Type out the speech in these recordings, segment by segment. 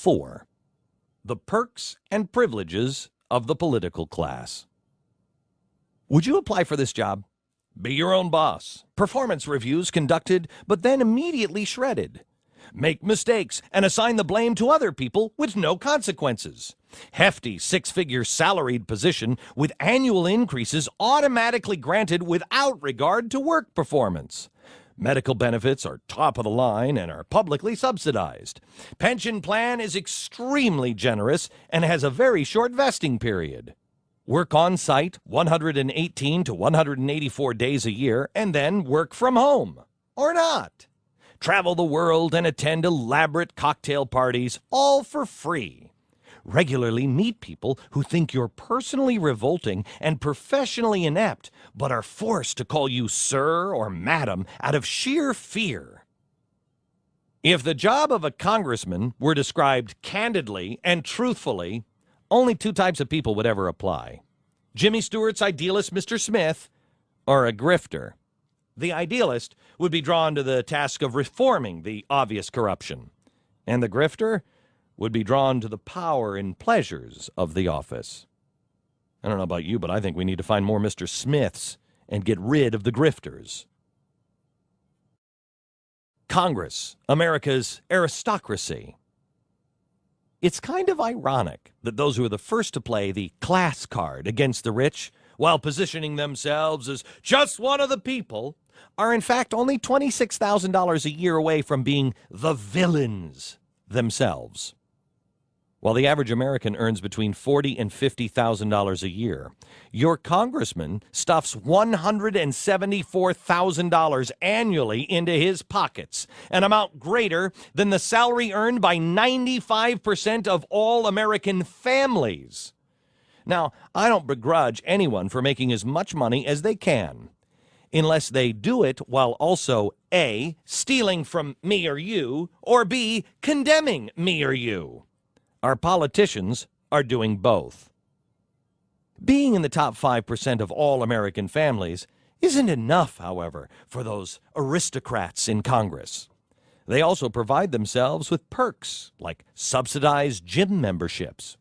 4. The perks and privileges of the political class. Would you apply for this job? Be your own boss. Performance reviews conducted, but then immediately shredded. Make mistakes and assign the blame to other people with no consequences. Hefty six-figure salaried position with annual increases automatically granted without regard to work performance. Medical benefits are top of the line and are publicly subsidized. Pension plan is extremely generous and has a very short vesting period. Work on site 118 to 184 days a year and then work from home. Or not. Travel the world and attend elaborate cocktail parties, all for free. Regularly meet people who think you're personally revolting and professionally inept, but are forced to call you sir or madam out of sheer fear. If the job of a congressman were described candidly and truthfully, only 2 types of people would ever apply. Jimmy Stewart's idealist Mr. Smith, or a grifter. The idealist would be drawn to the task of reforming the obvious corruption, and the grifter would be drawn to the power and pleasures of the office. I don't know about you, but I think we need to find more Mr. Smiths and get rid of the grifters. Congress, America's aristocracy. It's kind of ironic that those who are the first to play the class card against the rich, while positioning themselves as just one of the people, are in fact only $26,000 a year away from being the villains themselves. While the average American earns between $40,000 and $50,000 a year, your congressman stuffs $174,000 annually into his pockets, an amount greater than the salary earned by 95% of all American families. Now, I don't begrudge anyone for making as much money as they can, unless they do it while also A, stealing from me or you, or B, condemning me or you. Our politicians are doing both. Being in the top 5% of all American families isn't enough, however, for those aristocrats in Congress. They also provide themselves with perks like subsidized gym memberships,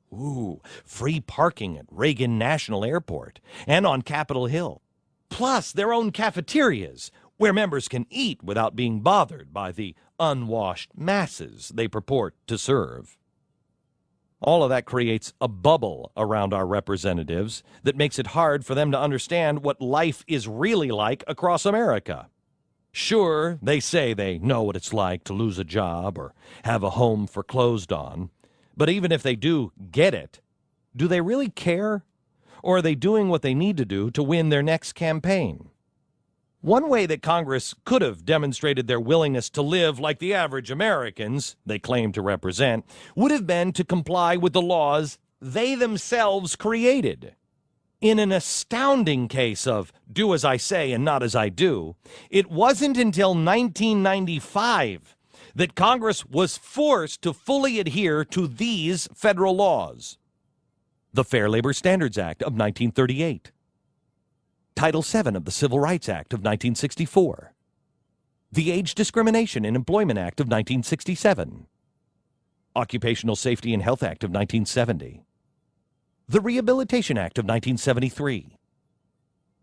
free parking at Reagan National Airport and on Capitol Hill, plus their own cafeterias where members can eat without being bothered by the unwashed masses they purport to serve. All of that creates a bubble around our representatives that makes it hard for them to understand what life is really like across America. Sure, they say they know what it's like to lose a job or have a home foreclosed on, but even if they do get it, do they really care? Or are they doing what they need to do to win their next campaign? One way that Congress could have demonstrated their willingness to live like the average Americans they claim to represent would have been to comply with the laws they themselves created. In an astounding case of do as I say and not as I do, it wasn't until 1995 that Congress was forced to fully adhere to these federal laws. The Fair Labor Standards Act of 1938. Title VII of the Civil Rights Act of 1964. The Age Discrimination in Employment Act of 1967. Occupational Safety and Health Act of 1970. The Rehabilitation Act of 1973.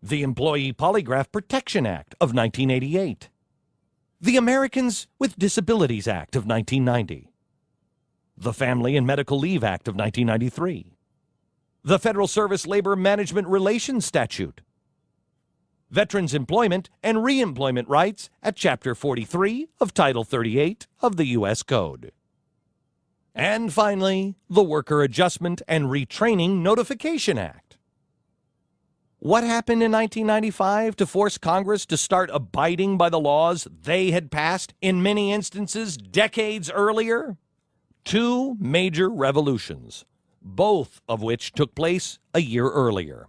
The Employee Polygraph Protection Act of 1988. The Americans with Disabilities Act of 1990. The Family and Medical Leave Act of 1993. The Federal Service Labor Management Relations Statute. Veterans' employment and reemployment rights at Chapter 43 of Title 38 of the U.S. Code. And finally, the Worker Adjustment and Retraining Notification Act. What happened in 1995 to force Congress to start abiding by the laws they had passed, in many instances, decades earlier? 2 major revolutions, both of which took place a year earlier.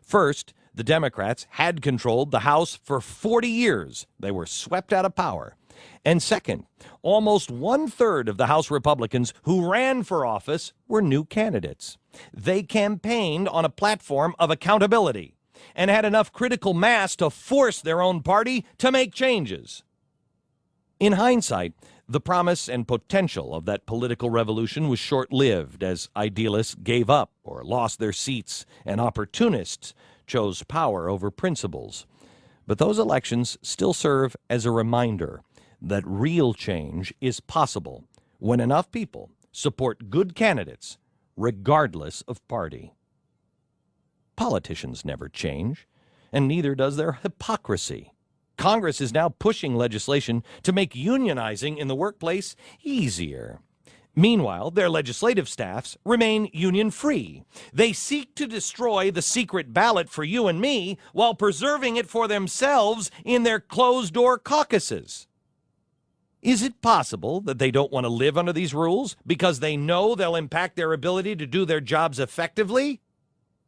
First, the Democrats had controlled the House for 40 years. They were swept out of power. And second, almost 1/3 of the House Republicans who ran for office were new candidates. They campaigned on a platform of accountability and had enough critical mass to force their own party to make changes. In hindsight, The promise and potential of that political revolution was short-lived as idealists gave up or lost their seats and opportunists chose power over principles. But those elections still serve as a reminder that real change is possible when enough people support good candidates, regardless of party. Politicians never change, and neither does their hypocrisy. Congress is now pushing legislation to make unionizing in the workplace easier. Meanwhile, their legislative staffs remain union-free. They seek to destroy the secret ballot for you and me while preserving it for themselves in their closed-door caucuses. Is it possible that they don't want to live under these rules because they know they'll impact their ability to do their jobs effectively?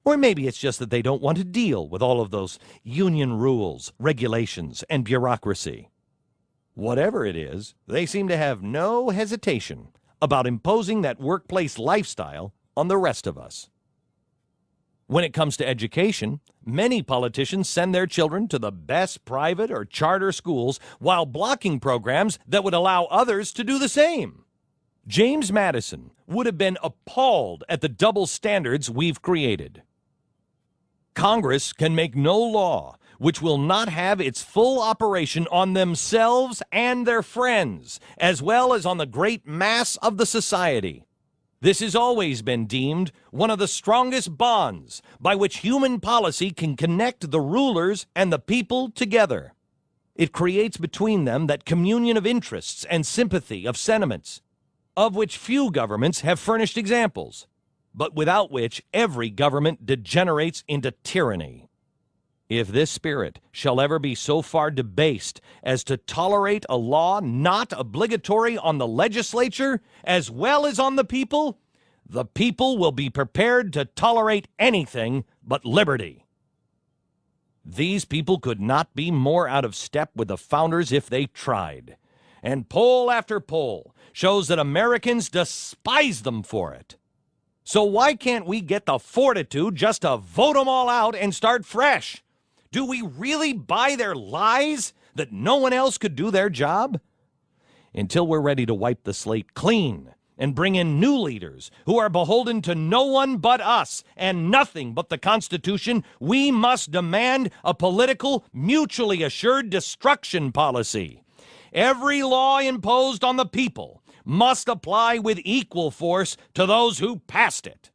Or maybe it's just that they don't want to deal with all of those union rules, regulations, and bureaucracy. Whatever it is, they seem to have no hesitation about imposing that workplace lifestyle on the rest of us. When it comes to education, many politicians send their children to the best private or charter schools while blocking programs that would allow others to do the same. James Madison would have been appalled at the double standards we've created. Congress can make no law which will not have its full operation on themselves and their friends, as well as on the great mass of the society. This has always been deemed one of the strongest bonds by which human policy can connect the rulers and the people together. It creates between them that communion of interests and sympathy of sentiments, of which few governments have furnished examples, but without which every government degenerates into tyranny. If this spirit shall ever be so far debased as to tolerate a law not obligatory on the legislature as well as on the people will be prepared to tolerate anything but liberty. These people could not be more out of step with the founders if they tried, and poll after poll shows that Americans despise them for it. So why can't we get the fortitude just to vote them all out and start fresh? Do we really buy their lies that no one else could do their job? Until we're ready to wipe the slate clean and bring in new leaders who are beholden to no one but us and nothing but the Constitution, we must demand a political, mutually assured destruction policy. Every law imposed on the people must apply with equal force to those who passed it.